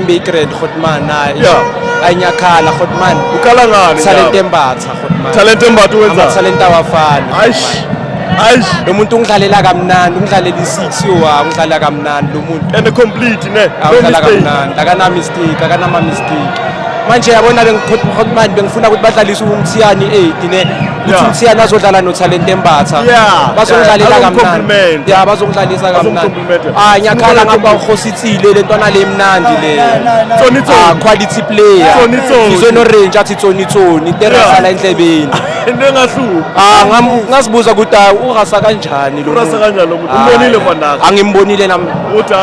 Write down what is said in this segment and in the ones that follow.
Migrant Khotman naye. Yeah. Ayanyakhala Khotman. Ukhala ngani? Talent embatha Khotman. Talent embatha wenza. Talent awafani. Aish. Lo muntu ungidlalela kamnandi, ungidlalela i6 yowa, ungidlalela kamnandi lo muntu. And complete ne. Ungidlalela kamnandi, akana mistake, akana ma mistake. Manje yabona Khotman bengifuna ukuthi badlalise uMthiyani 8 ne. Uthi Mthiyani azodlala no Talent embatha. Bazongidlalela kamnandi. Yeah, bazongidlalisa kamnandi. Nyakhala ngaba ukhositsile lentwana lemnandi le. Quality player. Izwe no range athi Tsoni terasala endlebeni. Into engahluki. Ngasibuza ukuthi urasa kanjani lo. Urasa kanjani lo muntu? Umbonile mfana? Angimbonile nami.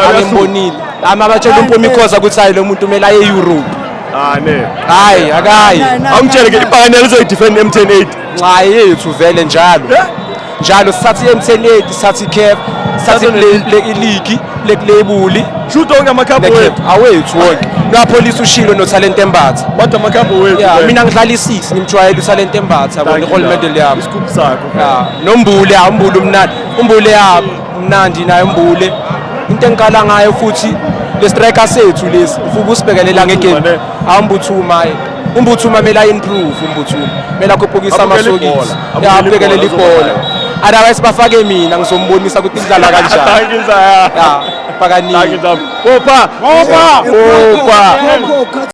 Angimbonile. Abatshela uMpumi Khoza ukuthi hayi lo muntu kumele aye eEurope. Ne. Hayi, akayi. Awungitshele ke iPioneer lizoyidefend M10 8. Nxa yethu vele njalo. Njalo sathi M10 8, sathi CAF, sathi league, label. Shoot onke amakhabu wethu. Awethu wonke. Napolice ushilo no Talent embatha. Kodwa amakhabu wethu. Yeah, mina ngidlala i6 ngimjwayela uTalent embatha bona i-gold medal yami. Iscoop sakho. Yeah, noMbule, uMbule umnandi. uMbule umnandi naye uMbule. Into engikala ngayo futhi le striker sethu lesi ufuka usibhekelela ngegame. Awumbuthuma uMbuthuma mela improve uMbuthuma. Mela khophukisa amasokisi. Yeah, abhekelela ibhola. Otherwise bafake mina ngizombonisa ukuthi idlala kanjani. Yeah, pakaningi. Opa.